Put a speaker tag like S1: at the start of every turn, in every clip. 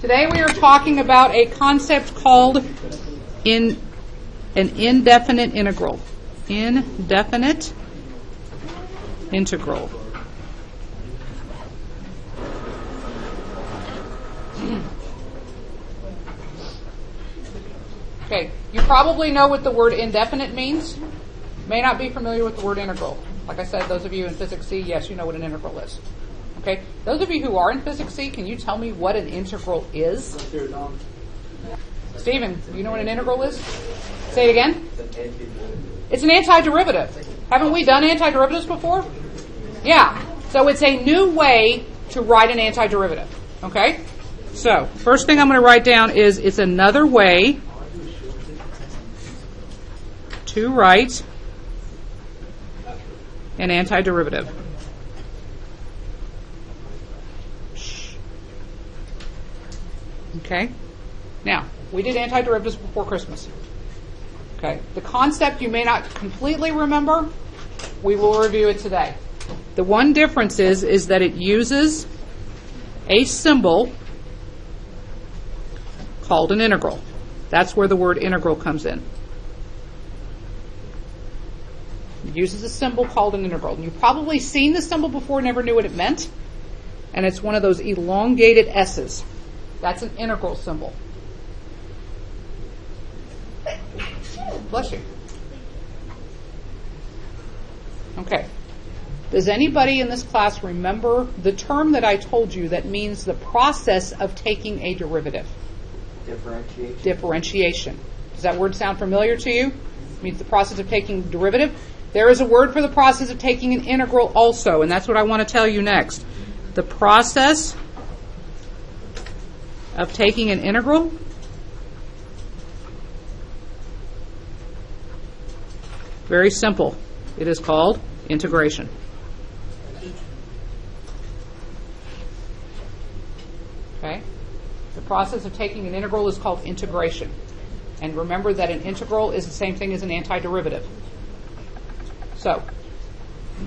S1: Today we are talking about a concept called an indefinite integral. Indefinite integral. Okay, you probably know what the word indefinite means. May not be familiar with the word integral. Like I said, those of you in Physics C, yes, you know what an integral is. Okay, those of you who are in Physics C, can you tell me what an integral is? Stephen, do you know what an integral is? Say it again. It's an antiderivative. Haven't we done antiderivatives before? Yeah. So it's a new way to write an antiderivative. Okay? So, first thing I'm going to write down is it's another way to write an antiderivative. Okay? Now, we did antiderivatives before Christmas. Okay? The concept you may not completely remember. We will review it today. The one difference is that it uses a symbol called an integral. That's where the word integral comes in. It uses a symbol called an integral. And you've probably seen the symbol before, never knew what it meant. And it's one of those elongated S's. That's an integral symbol. Bless you. Okay. Does anybody in this class remember the term that I told you that means the process of taking a derivative?
S2: Differentiation.
S1: Differentiation. Does that word sound familiar to you? It means the process of taking a derivative. There is a word for the process of taking an integral also, and that's what I want to tell you next. The process of taking an integral very simple. It is called integration. Okay? The process of taking an integral is called integration. And remember that an integral is the same thing as an antiderivative. So,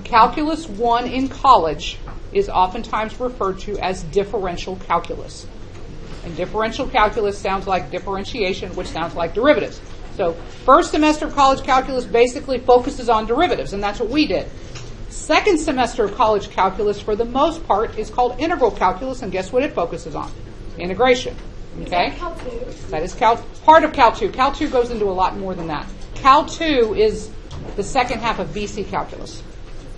S1: Calculus 1 in college is oftentimes referred to as differential calculus. And differential calculus sounds like differentiation, which sounds like derivatives. So, first semester of college calculus basically focuses on derivatives, and that's what we did. Second semester of college calculus, for the most part, is called integral calculus, and guess what it focuses on? Integration. Okay? That is part of Cal 2. Cal 2 goes into a lot more than that. Cal 2 is the second half of BC calculus.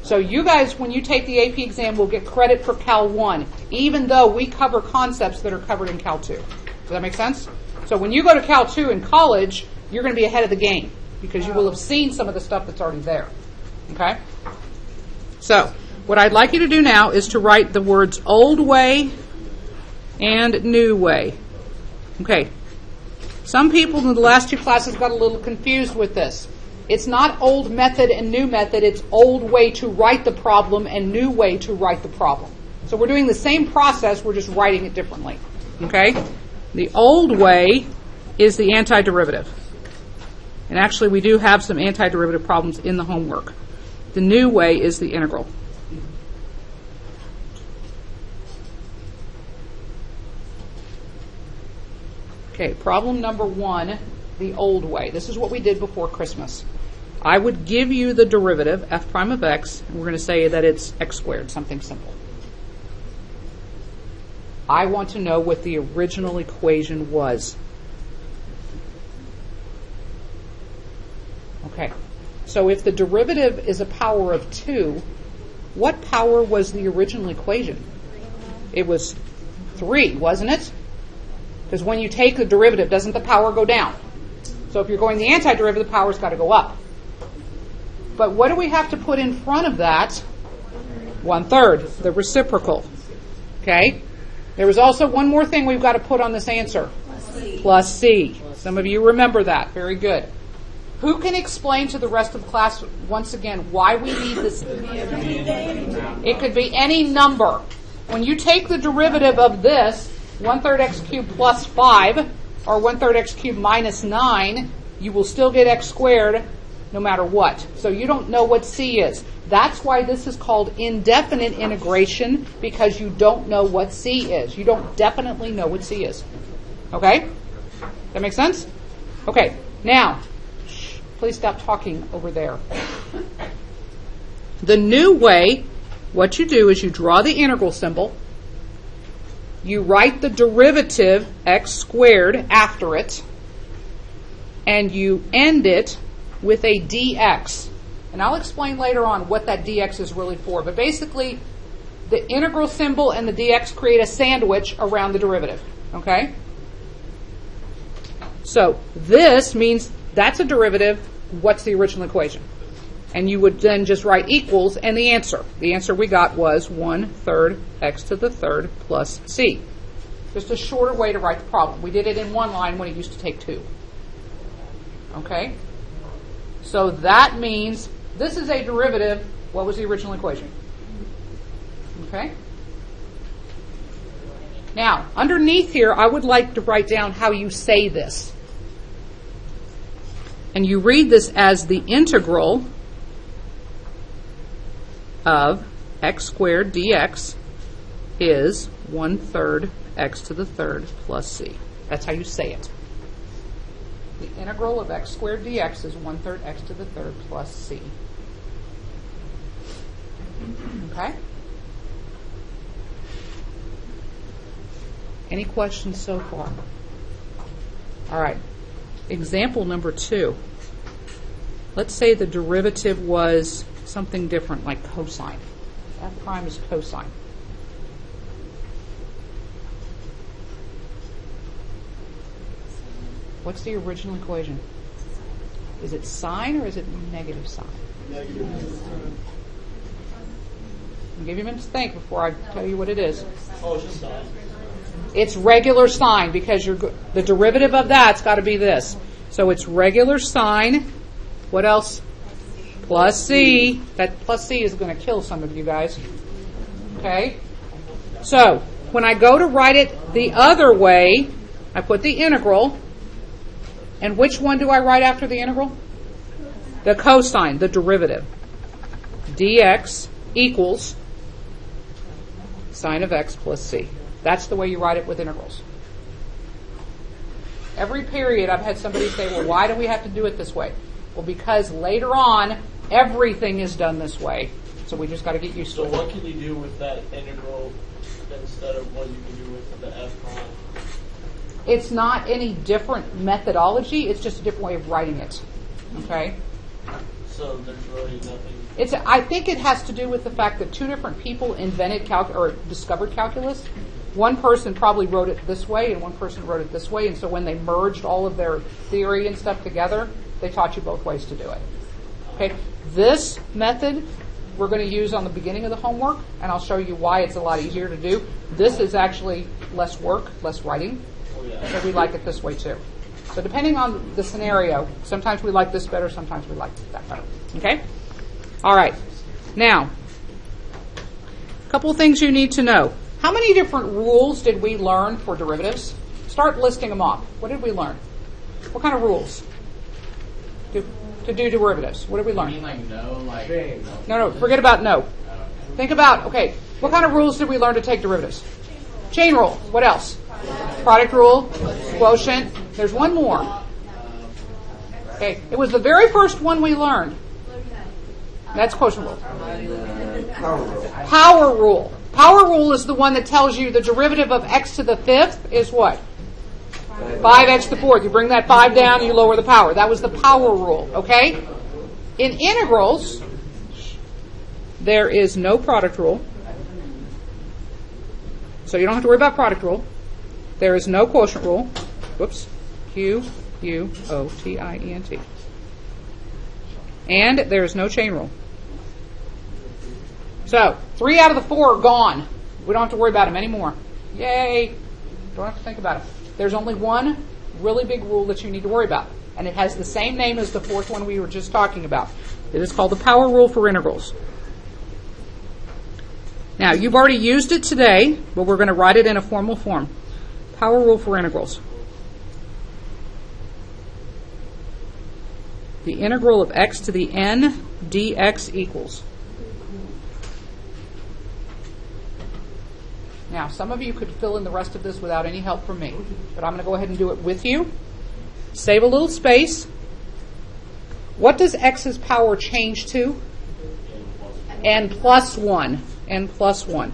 S1: So you guys, when you take the AP exam, will get credit for Cal 1, even though we cover concepts that are covered in Cal 2. Does that make sense? So when you go to Cal 2 in college, you're going to be ahead of the game because you will have seen some of the stuff that's already there. Okay? So what I'd like you to do now is to write the words old way and new way. Okay. Some people in the last two classes got a little confused with this. It's not old method and new method. It's old way to write the problem and new way to write the problem. So we're doing the same process. We're just writing it differently. Okay? The old way is the antiderivative. And actually, we do have some antiderivative problems in the homework. The new way is the integral. Okay, problem number 1, the old way. This is what we did before Christmas. I would give you the derivative, f prime of x, and we're going to say that it's x squared, something simple. I want to know what the original equation was. Okay, so if the derivative is a power of 2, what power was the original equation? It was 3, wasn't it? Because when you take the derivative, doesn't the power go down? So if you're going the antiderivative, the power's got to go up. But what do we have to put in front of that? 1/3, the reciprocal. Okay? There was also one more thing we've got to put on this answer. Plus C. Some of you remember that. Very good. Who can explain to the rest of the class, once again, why we need this? It could be any number. When you take the derivative of this, 1/3 x cubed plus 5, or 1/3 x cubed minus 9, you will still get x squared no matter what. So you don't know what C is. That's why this is called indefinite integration, because you don't know what C is. You don't definitely know what C is. Okay? That make sense? Okay. Now, please stop talking over there. The new way, what you do is you draw the integral symbol. You write the derivative x squared after it, and you end it with a dx. And I'll explain later on what that dx is really for. But basically, the integral symbol and the dx create a sandwich around the derivative. Okay? So this means that's a derivative. What's the original equation? And you would then just write equals and the answer. The answer we got was 1/3 x to the third plus c. Just a shorter way to write the problem. We did it in one line when it used to take two. Okay? So that means this is a derivative. What was the original equation? Okay? Now, underneath here, I would like to write down how you say this. And you read this as the integral of x squared dx is 1/3 x to the third plus c. That's how you say it. The integral of x squared dx is 1/3 x to the third plus c. Okay? Any questions so far? All right. Example number 2. Let's say the derivative was something different, like cosine. F prime is cosine. What's the original equation? Is it sine or is it negative sine?
S3: Negative.
S1: I'll give you a minute to think before I tell you what it is.
S3: Oh, it's just sine.
S1: It's regular sine, because the derivative of that's got to be this. So it's regular sine. What else? Plus c. That plus c is going to kill some of you guys. Okay? So when I go to write it the other way, I put the integral. And which one do I write after the integral? The cosine, the derivative. dx equals sine of x plus c. That's the way you write it with integrals. Every period I've had somebody say, well, why do we have to do it this way? Well, because later on, everything is done this way. So we just got to get used to it.
S3: So what can you do with that integral instead of what you can do with the f prime?
S1: It's not any different methodology. It's just a different way of writing it. Okay?
S3: So there's really nothing.
S1: I think it has to do with the fact that two different people invented or discovered calculus. One person probably wrote it this way, and one person wrote it this way. And so when they merged all of their theory and stuff together, they taught you both ways to do it. Okay? This method we're going to use on the beginning of the homework, and I'll show you why it's a lot easier to do. This is actually less work, less writing. So we like it this way too. So depending on the scenario, sometimes we like this better, sometimes we like that better. Okay? All right. Now, a couple of things you need to know. How many different rules did we learn for derivatives? Start listing them off. What did we learn? What kind of rules to do derivatives? What did we learn?
S4: You mean like no, like
S1: No, forget about no. Think about, okay, what kind of rules did we learn to take derivatives? Chain rule. What else? Product rule, quotient. There's one more. Okay, it was the very first one we learned. That's quotient rule. Power rule. Power rule is the one that tells you the derivative of x to the fifth is what? 5x to the fourth. You bring that 5 down, you lower the power. That was the power rule, okay? In integrals, there is no product rule. So you don't have to worry about product rule. There is no quotient rule. Whoops. Q-U-O-T-I-E-N-T. And there is no chain rule. So 3 out of the 4 are gone. We don't have to worry about them anymore. Yay. Don't have to think about it. There's only one really big rule that you need to worry about. And it has the same name as the fourth one we were just talking about. It is called the power rule for integrals. Now, you've already used it today, but we're going to write it in a formal form. Power rule for integrals. the integral of x to the n dx equals. Now, some of you could fill in the rest of this without any help from me, but I'm going to go ahead and do it with you. Save a little space. What does x's power change to? N plus 1. N plus 1.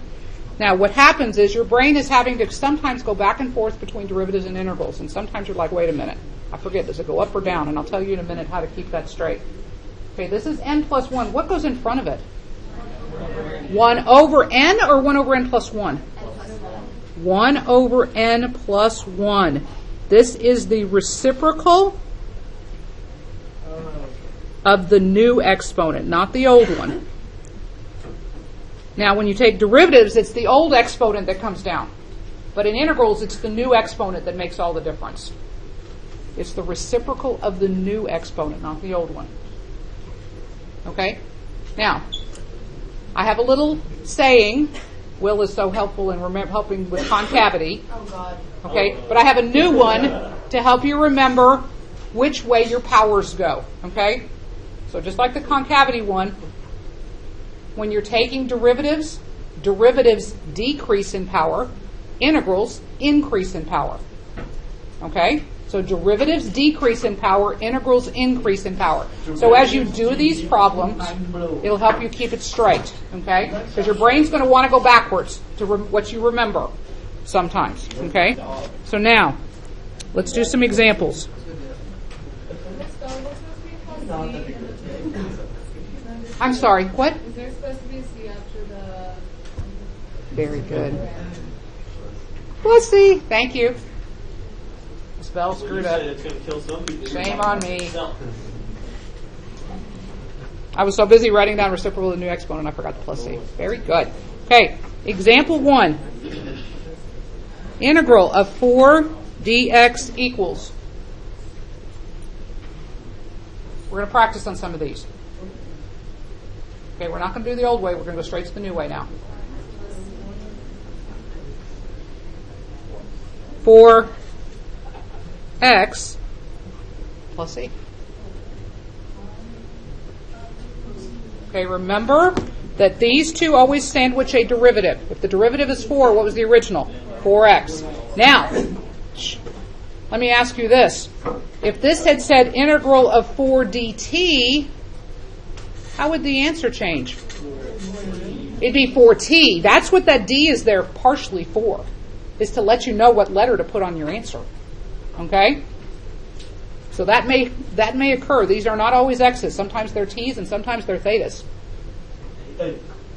S1: Now, what happens is your brain is having to sometimes go back and forth between derivatives and integrals, and sometimes you're like, wait a minute, I forget, does it go up or down? And I'll tell you in a minute how to keep that straight. Okay, this is n plus 1. What goes in front of it? 1 over n or 1 over n plus 1? 1 over n plus 1. This is the reciprocal of the new exponent, not the old one. Now, when you take derivatives, it's the old exponent that comes down. But in integrals, it's the new exponent that makes all the difference. It's the reciprocal of the new exponent, not the old one. Okay? Now, I have a little saying. Will is so helpful in helping with concavity.
S4: Oh, God.
S1: Okay? But I have a new one to help you remember which way your powers go. Okay? So just like the concavity one, when you're taking derivatives, derivatives decrease in power, integrals increase in power. Okay? So derivatives decrease in power, integrals increase in power. So as you do these problems, it'll help you keep it straight. Okay? Because your brain's going to want to go backwards to what you remember sometimes. Okay? So now, let's do some examples. I'm sorry, what?
S4: Is there supposed to be a C after the...
S1: Very good. Let's see. Thank you. The spell screwed up.
S3: It's going to kill some people.
S1: Shame on me.
S3: No.
S1: I was so busy writing down reciprocal of the new exponent, I forgot the plus C. Very good. Okay, example 1. Integral of 4 dx equals. We're going to practice on some of these. Okay, we're not going to do the old way. We're going to go straight to the new way now. 4x plus c. Okay, remember that these two always sandwich a derivative. If the derivative is 4, what was the original? 4x. Now, let me ask you this. If this had said integral of 4 dt, how would the answer change? It'd be 4t. That's what that d is there partially for, is to let you know what letter to put on your answer. Okay? So that may occur. These are not always x's. Sometimes they're t's and sometimes they're thetas.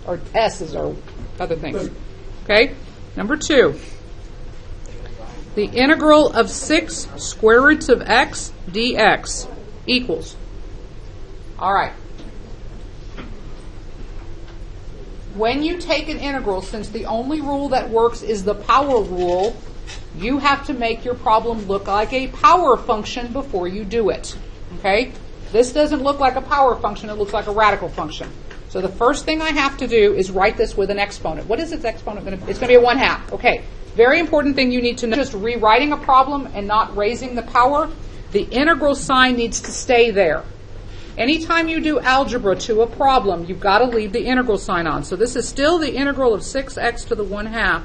S1: Or s's or other things. Okay? Number 2. The integral of 6 square roots of x dx equals. All right. When you take an integral, since the only rule that works is the power rule, you have to make your problem look like a power function before you do it. Okay? This doesn't look like a power function, it looks like a radical function. So the first thing I have to do is write this with an exponent. What is its exponent going to be? It's going to be a 1/2. Okay. Very important thing you need to know. Just rewriting a problem and not raising the power, the integral sign needs to stay there. Anytime you do algebra to a problem, you've got to leave the integral sign on. So this is still the integral of 6x to the 1/2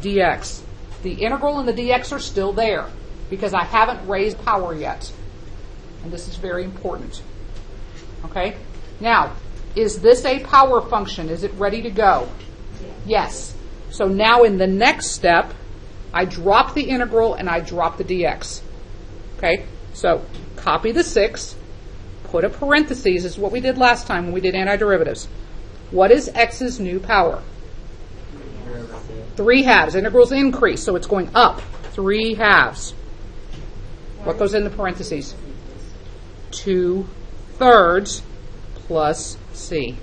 S1: dx. The integral and the dx are still there because I haven't raised power yet. And this is very important. Okay? Now, is this a power function? Is it ready to go? Yes. So now in the next step, I drop the integral and I drop the dx. Okay? So copy the 6. Put a parentheses, is what we did last time when we did antiderivatives. What is x's new power? 3/2. Integrals increase, so it's going up. 3/2. What goes in the parentheses? 2/3 plus c.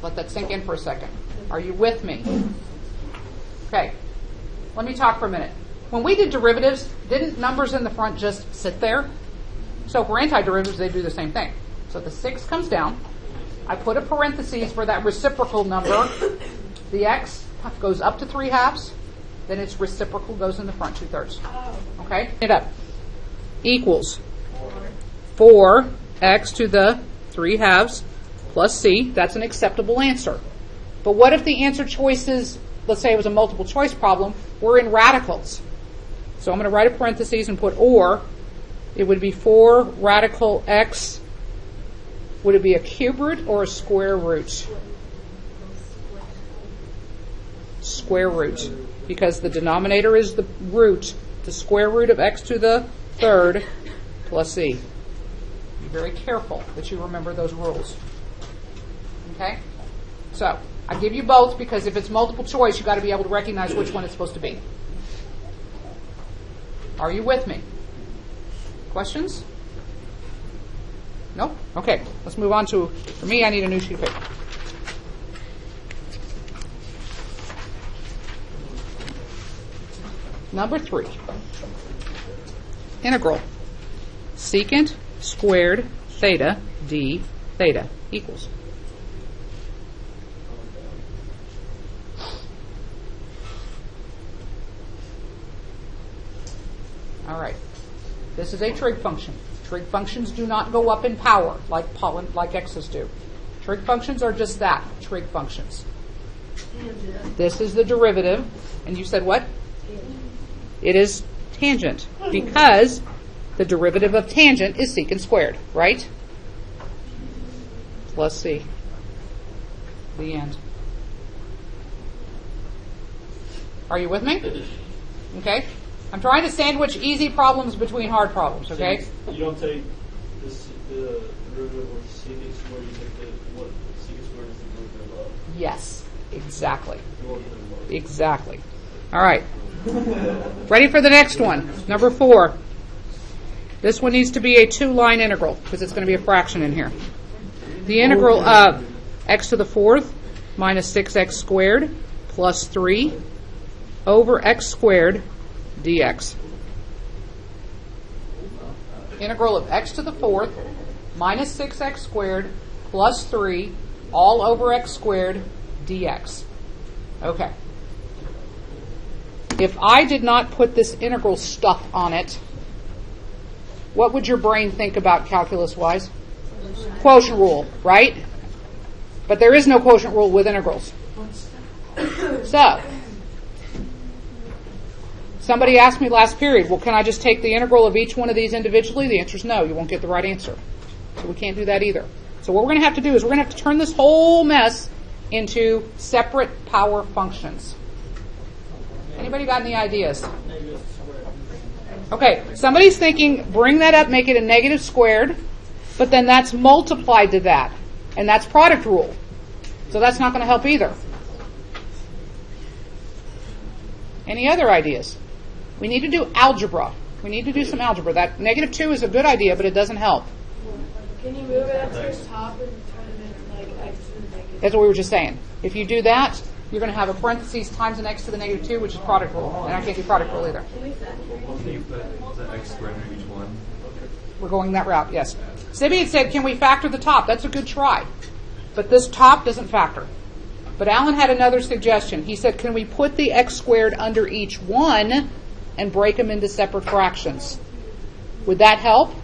S1: Let that sink in for a second. Are you with me? Okay. Let me talk for a minute. When we did derivatives, didn't numbers in the front just sit there? So for antiderivatives, they do the same thing. So the 6 comes down. I put a parentheses for that reciprocal number. The x goes up to 3/2. Then its reciprocal goes in the front 2/3. Okay? It up. Equals. 4x to the 3/2 plus c. That's an acceptable answer. But what if the answer choices, let's say it was a multiple choice problem, were in radicals? So I'm going to write a parentheses and put or. It would be 4 radical x. Would it be a cube root or a square root? Square root. Because the denominator is the root, the square root of x to the 3rd plus c. Be very careful that you remember those rules. Okay? So, I give you both because if it's multiple choice, you've got to be able to recognize which one it's supposed to be. Are you with me? Questions? No? Okay. Let's move on to, for me, I need a new sheet of paper. Number 3. Integral. Secant squared theta d theta equals. All right. This is a trig function. Trig functions do not go up in power like x's do. Trig functions are just that, trig functions. This is the derivative. And you said what? It is tangent because the derivative of tangent is secant squared, right? Plus c. The end. Are you with me? Okay. I'm trying to sandwich easy problems between hard problems, okay?
S3: So you don't take the derivative of secant squared, you take what secant squared is the derivative of.
S1: Yes, exactly.
S3: You won't get them both.
S1: Exactly. All right. Ready for the next one? Number 4. This one needs to be a 2-line integral because it's going to be a fraction in here. The integral of x to the 4th minus 6x squared plus 3 over x squared dx. Integral of x to the 4th minus 6x squared plus 3 all over x squared dx. Okay. If I did not put this integral stuff on it, what would your brain think about calculus-wise? Quotient rule, right? But there is no quotient rule with integrals. So, somebody asked me last period, well, can I just take the integral of each one of these individually? The answer is no. You won't get the right answer. So we can't do that either. So what we're going to have to do is we're going to have to turn this whole mess into separate power functions. Anybody got any ideas? Okay, somebody's thinking, bring that up, make it a negative squared, but then that's multiplied to that, and that's product rule. So that's not going to help either. Any other ideas? We need to do algebra. We need to do some algebra. That negative 2 is a good idea, but it doesn't help.
S4: Can you move it up to the top and turn it into like x to the negative?
S1: That's what we were just saying. If you do that, you're going to have a parentheses times an x to the negative 2, which is product rule. And I can't do product rule either.
S5: Can you put the x squared in each one?
S1: We're going that route, yes. Sibby had said, can we factor the top? That's a good try. But this top doesn't factor. But Alan had another suggestion. He said, can we put the x squared under each one and break them into separate fractions? Would that help?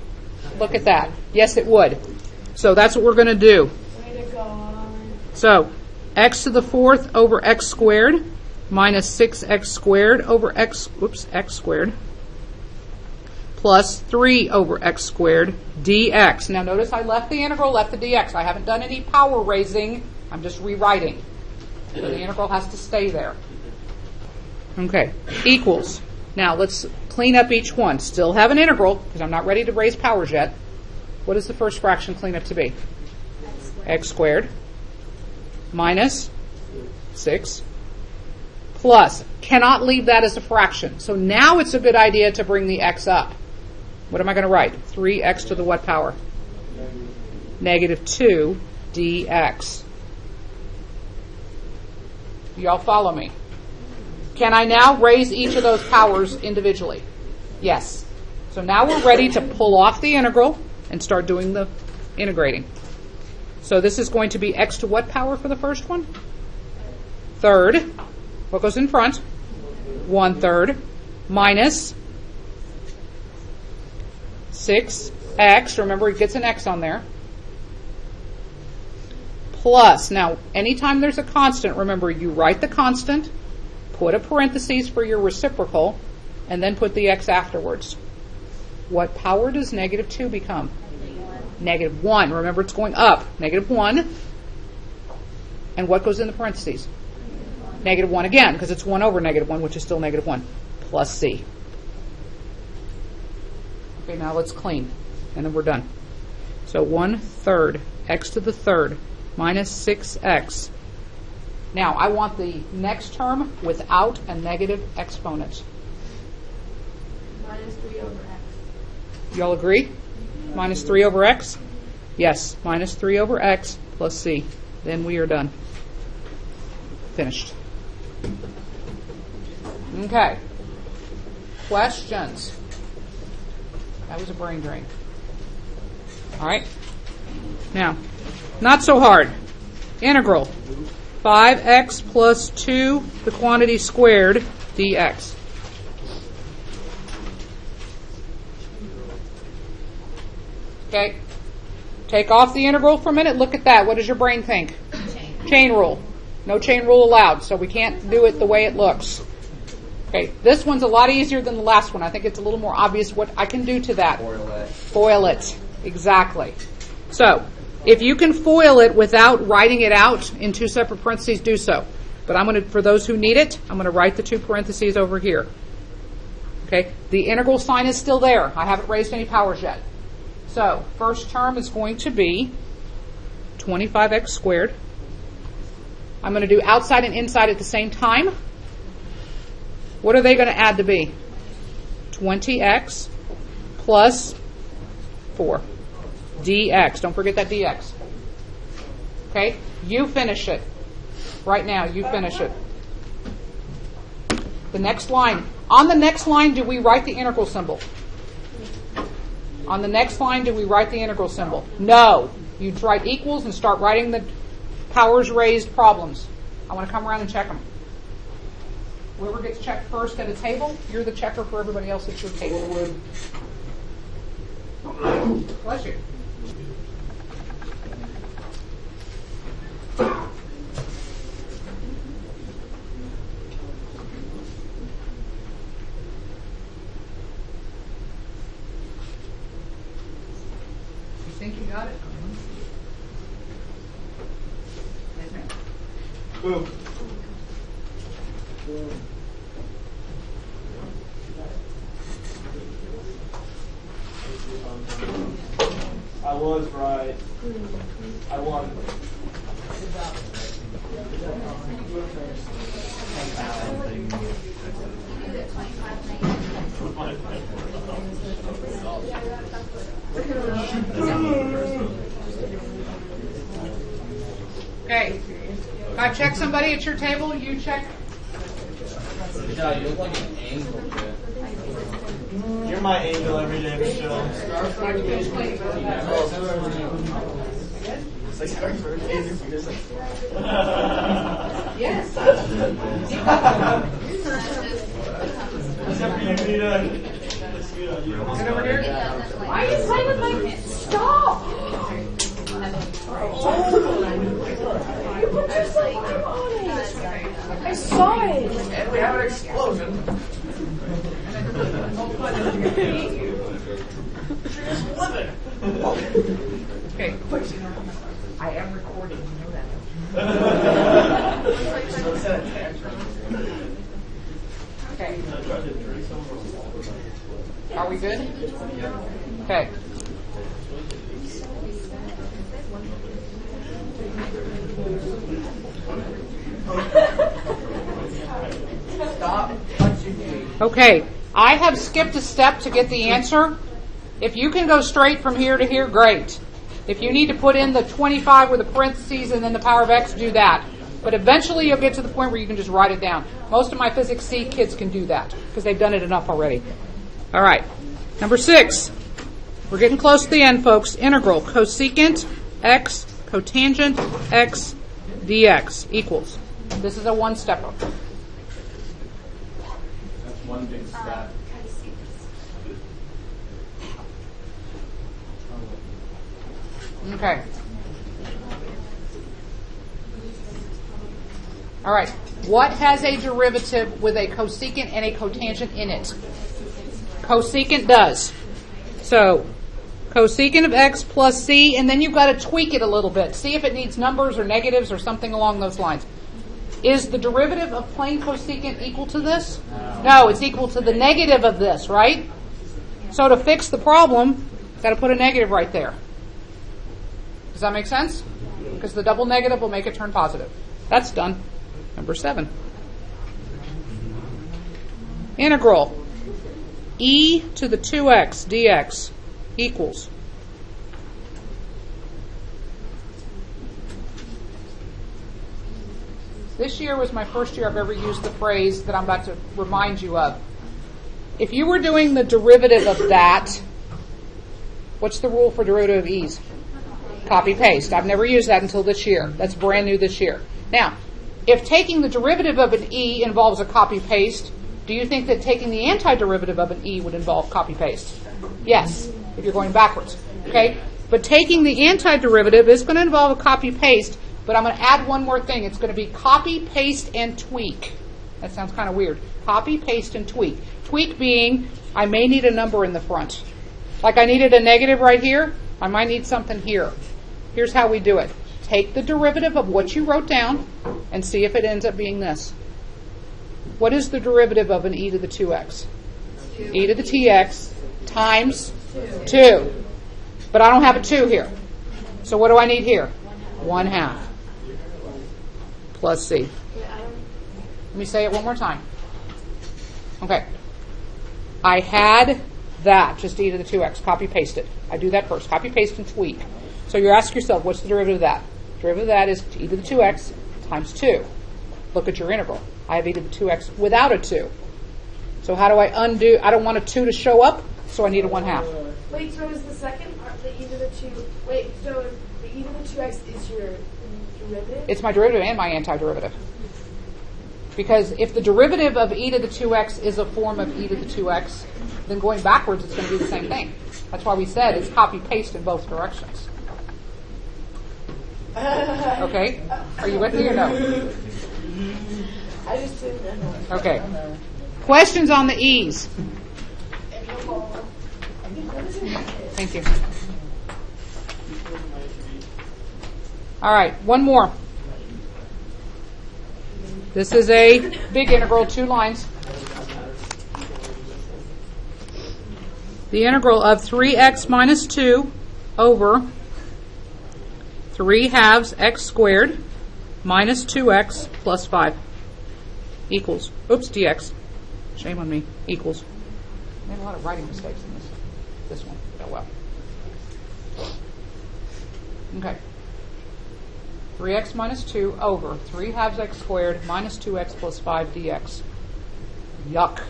S1: Look at that. Yes, it would. So that's what we're going to do.
S4: Way to go.
S1: So x to the 4th over x squared minus 6x squared over x squared plus 3 over x squared dx. Now notice I left the integral, left the dx. I haven't done any power raising. I'm just rewriting. So the integral has to stay there. Okay, equals. Now let's clean up each one. Still have an integral because I'm not ready to raise powers yet. What does the first fraction clean up to be? X squared minus 6 plus. Cannot leave that as a fraction. So now it's a good idea to bring the x up. What am I going to write? 3x to the what power? Negative 2 dx. Do y'all follow me? Can I now raise each of those powers individually? Yes. So now we're ready to pull off the integral and start doing the integrating. So this is going to be x to what power for the first one? 3rd. What goes in front? 1/3 minus 6 x, remember it gets an x on there, plus, now anytime there's a constant, remember you write the constant, put a parenthesis for your reciprocal, and then put the x afterwards. What power does negative 2 become? Negative 1. Remember it's going up. Negative 1. And what goes in the parentheses? Negative 1 again, because it's 1 over negative 1, which is still negative 1, plus c. Okay, now let's clean, and then we're done. So 1/3, x to the third, minus 6x. Now, I want the next term without a negative exponent.
S4: Minus 3 over x.
S1: Y'all agree? Minus 3 over x? Yes, minus 3 over x plus c. Then we are done. Finished. Okay. Questions? That was a brain drain. All right. Now, not so hard. Integral. 5x plus 2, the quantity squared, dx. Okay. Take off the integral for a minute. Look at that. What does your brain think? Chain rule. No chain rule allowed, so we can't do it the way it looks. Okay, this one's a lot easier than the last one. I think it's a little more obvious what I can do to that. Foil it. Exactly. So, if you can foil it without writing it out in two separate parentheses, do so. But I'm going to, for those who need it, I'm going to write the two parentheses over here. Okay, the integral sign is still there. I haven't raised any powers yet. So, first term is going to be 25x squared. I'm going to do outside and inside at the same time. What are they going to add to be? 20x plus 4. dx. Don't forget that dx. Okay? You finish it. Right now, you finish it. The next line. On the next line, do we write the integral symbol? On the next line, do we write the integral symbol? No. You write equals and start writing the powers raised problems. I want to come around and check them. Whoever gets checked first at a table, you're the checker for everybody else at your table. Bless you. You think you got it? Yes, ma'am.
S3: Boom. I was right. I won.
S1: Okay. If I check somebody at your table, you check.
S2: No, you look like an angel, kid.
S3: You're my angel every day, Michelle. It's like starts for
S1: Yes.
S3: Except for you, Nita.
S1: Get over here. Why are you playing with my kids? Stop!
S4: You put your slime on it. I saw it.
S2: And we have an explosion. She's living.
S1: Okay. I am recording. You know that. Okay. Are we good? Okay.
S2: Stop touching me.
S1: Okay. I have skipped a step to get the answer. If you can go straight from here to here, great. If you need to put in the 25 with the parentheses and then the power of x, do that. But eventually you'll get to the point where you can just write it down. Most of my Physics C kids can do that because they've done it enough already. All right. Number 6. We're getting close to the end, folks. Integral cosecant x cotangent x dx equals. This is a one-stepper.
S3: That's one big step.
S1: Okay. All right. What has a derivative with a cosecant and a cotangent in it? Cosecant does. So, cosecant of x plus c, and then you've got to tweak it a little bit. See if it needs numbers or negatives or something along those lines. Is the derivative of plain cosecant equal to this? No, it's equal to the negative of this, right? So to fix the problem, got to put a negative right there. Does that make sense? Because the double negative will make it turn positive. That's done. Number 7. Integral e to the 2x dx equals this year was my first year I've ever used the phrase that I'm about to remind you of. If you were doing the derivative of that, what's the rule for derivative of e's? Copy paste. I've never used that until this year. That's brand new this year. Now, if taking the derivative of an e involves a copy paste, do you think that taking the antiderivative of an e would involve copy paste? Yes, if you're going backwards. Okay? But taking the antiderivative is going to involve a copy paste, but I'm going to add one more thing. It's going to be copy, paste, and tweak. That sounds kind of weird. Copy, paste, and tweak. Tweak being, I may need a number in the front. Like I needed a negative right here, I might need something here. Here's how we do it. Take the derivative of what you wrote down and see if it ends up being this. What is the derivative of an e to the 2x? E to the tx times 2. But I don't have a 2 here. So what do I need here? 1/2 plus c. Let me say it one more time. Okay. I had that, just e to the 2x. Copy, paste it. I do that first. Copy, paste, and tweak. So you ask yourself, what's the derivative of that? Derivative of that is e to the 2x times 2. Look at your integral. I have e to the 2x without a 2. So how do I undo? I don't want a 2 to show up, so I need a 1/2.
S4: Wait, so is the second part the e to the 2? Wait, so the e to the 2x is your derivative?
S1: It's my derivative and my antiderivative. Because if the derivative of e to the 2x is a form of e to the 2x, then going backwards it's going to be the same thing. That's why we said it's copy-paste in both directions. Okay? Are you with me or no?
S4: I just didn't know.
S1: Okay. Questions on the e's? Thank you. All right, one more. This is a big integral, 2 lines. The integral of 3x minus 2 over 3/2 x squared minus 2x plus 5 equals, oops, dx. Shame on me, equals. I made a lot of writing mistakes in this one. Oh well. Okay. 3x minus 2 over 3/2 x squared minus 2x plus 5 dx. Yuck.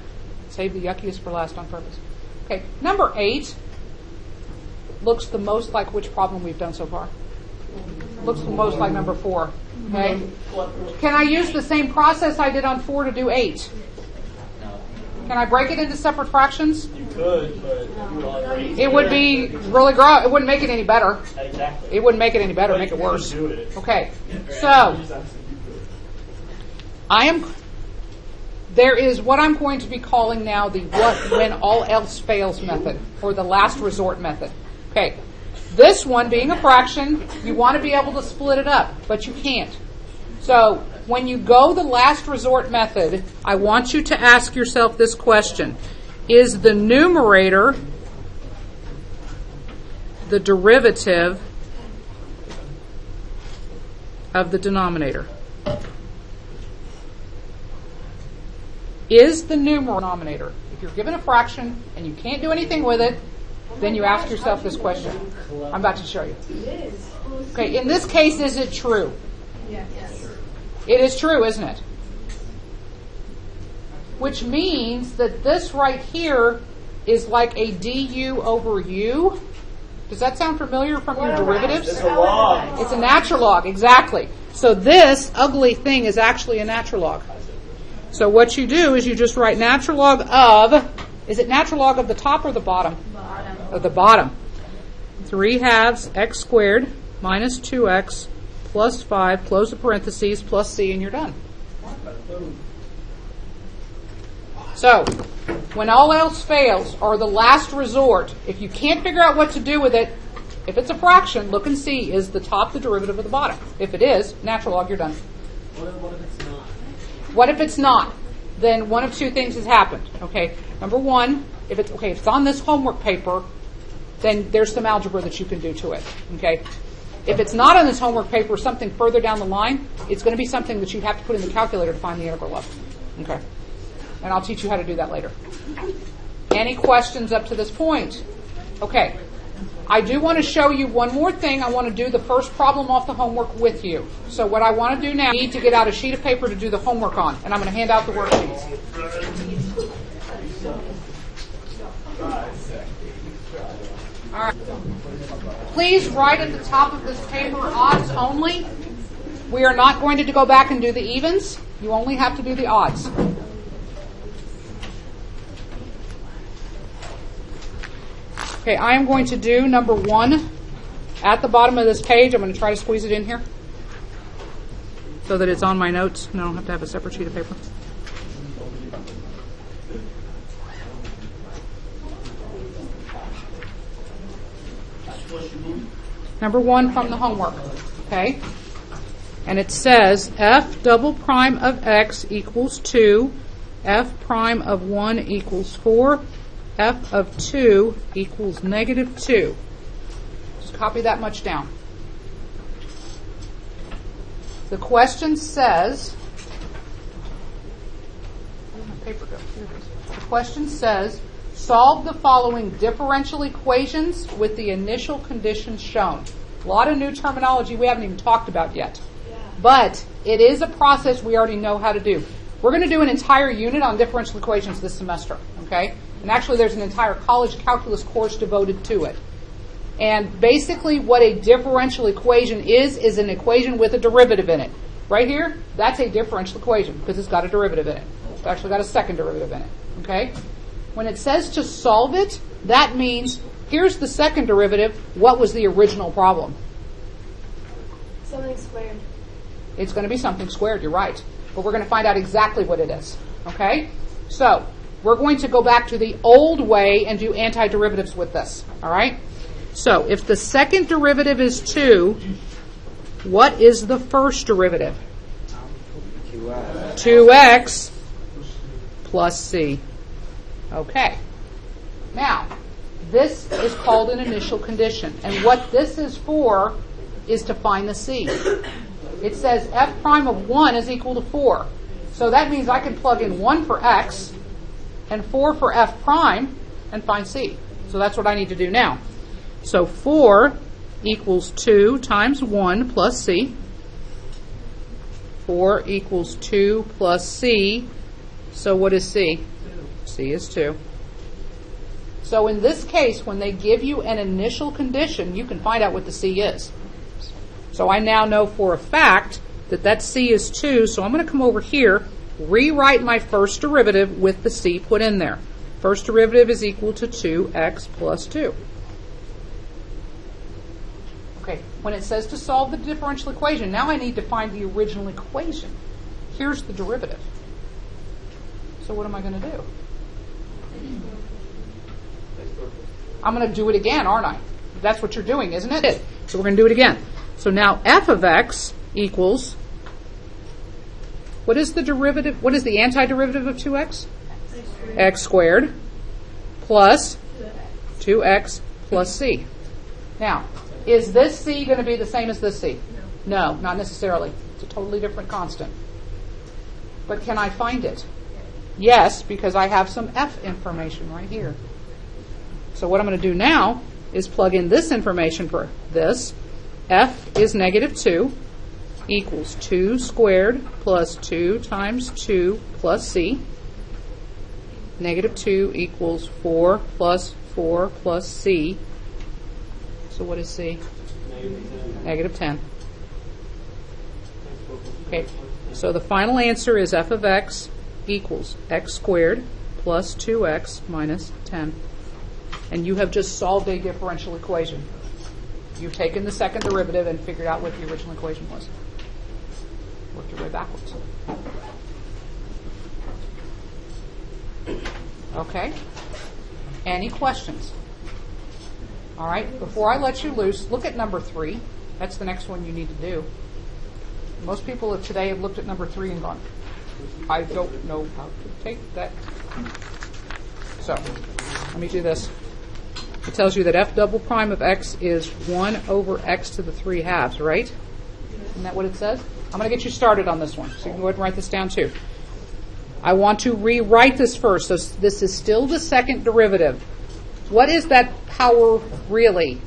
S1: Save the yuckiest for last on purpose. Okay, number 8 looks the most like which problem we've done so far? Looks the most like number 4. Okay. Can I use the same process I did on 4 to do 8? Can I break it into separate fractions?
S3: You could, but
S1: It would be really gross. It wouldn't make it any better.
S3: exactly.
S1: It wouldn't make it any better, make it worse.
S3: Do it.
S1: Okay, so there is what I'm going to be calling now the what when all else fails method, or the last resort method. Okay, this one being a fraction, you want to be able to split it up, but you can't. So when you go the last resort method, I want you to ask yourself this question. Is the numerator the derivative of the denominator? Is the numerator denominator? If you're given a fraction and you can't do anything with it, then you ask yourself this question. I'm about to show you.
S4: It is.
S1: Okay, in this case, is it true?
S4: Yes.
S1: It is true, isn't it? Which means that this right here is like a du over u. Does that sound familiar from your derivatives?
S3: It's a log.
S1: It's a natural log, exactly. So this ugly thing is actually a natural log. So what you do is you just write natural log of, is it natural log of the top or the bottom?
S4: Bottom.
S1: Of the bottom. 3/2 x squared minus 2x plus 5, close the parentheses, plus c, and you're done. So, when all else fails, or the last resort, if you can't figure out what to do with it, if it's a fraction, look and see, is the top the derivative of the bottom? If it is, natural log, you're done.
S3: What if it's not?
S1: What if it's not? Then one of two things has happened. Okay, number one, if it's on this homework paper, then there's some algebra that you can do to it. Okay, if it's not on this homework paper, something further down the line, it's going to be something that you have to put in the calculator to find the integral of. Okay, and I'll teach you how to do that later. Any questions up to this point? Okay, I do want to show you one more thing. I want to do the first problem off the homework with you. So what I want to do now, you need to get out a sheet of paper to do the homework on, and I'm going to hand out the worksheets. All right. Please write at the top of this paper odds only. We are not going to go back and do the evens. You only have to do the odds. Okay, I am going to do number 1 at the bottom of this page. I'm going to try to squeeze it in here so that it's on my notes and I don't have to have a separate sheet of paper. Number 1 from the homework, okay? And it says f double prime of x equals 2, f prime of 1 equals 4, f of 2 equals negative 2. Just copy that much down. The question says, where did my paper go? Here it is. The question says, solve the following differential equations with the initial conditions shown. A lot of new terminology we haven't even talked about yet. But it is a process we already know how to do. We're going to do an entire unit on differential equations this semester, okay? And actually there's an entire college calculus course devoted to it. And basically what a differential equation is an equation with a derivative in it. Right here, that's a differential equation because it's got a derivative in it. It's actually got a second derivative in it, okay? When it says to solve it, that means here's the second derivative. What was the original problem?
S4: Something squared.
S1: It's going to be something squared, you're right. But we're going to find out exactly what it is. Okay? So, we're going to go back to the old way and do antiderivatives with this. All right? So, if the second derivative is 2, what is the first derivative? 2x plus c. Okay. Now, this is called an initial condition. And what this is for is to find the c. It says f prime of 1 is equal to 4. So that means I can plug in 1 for x and 4 for f prime and find c. So that's what I need to do now. So 4 equals 2 times 1 plus c. 4 equals 2 plus c. So what is c? C is 2. So in this case, when they give you an initial condition, you can find out what the c is. So I now know for a fact that c is 2, so I'm going to come over here, rewrite my first derivative with the c put in there. First derivative is equal to 2x plus 2. Okay, when it says to solve the differential equation, now I need to find the original equation. Here's the derivative. So what am I going to do? I'm going to do it again, aren't I? That's what you're doing, isn't it? So we're going to do it again. So now f of x equals, what is the derivative? What is the antiderivative of 2x? X squared plus 2x plus c. Now, is this c going to be the same as this c? No, not necessarily. It's a totally different constant. But can I find it? Yes, because I have some f information right here. So what I'm going to do now is plug in this information for this. F is negative 2 equals 2 squared plus 2 times 2 plus c. Negative 2 equals 4 plus 4 plus c. So what is c? Negative 10. Okay, so the final answer is f of x equals x squared plus 2x minus 10. And you have just solved a differential equation. You've taken the second derivative and figured out what the original equation was. Worked your way backwards. Okay. Any questions? All right. Before I let you loose, look at number 3. That's the next one you need to do. Most people today have looked at number 3 and gone, I don't know how to take that. So, let me do this. It tells you that f double prime of x is 1 over x to the 3 halves, right? Isn't that what it says? I'm going to get you started on this one, so you can go ahead and write this down too. I want to rewrite this first. So this is still the second derivative. What is that power really?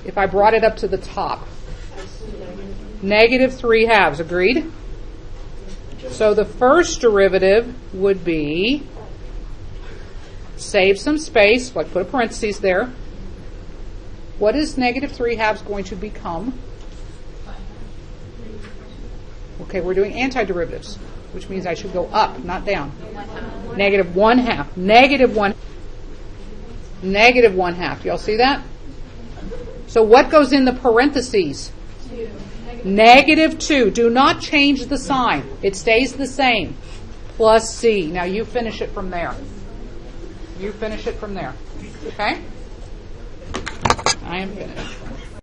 S1: If I brought it up to the top. Negative 3 halves, agreed? So the first derivative would be, save some space, like put a parentheses there. What is negative 3 halves going to become? Okay, we're doing antiderivatives, which means I should go up, not down. Negative 1 half. Negative 1. Negative 1 half. Y'all see that? So what goes in the parentheses? Negative 2. Do not change the sign. It stays the same. Plus c. Now you finish it from there. You finish it from there. Okay? I am finished.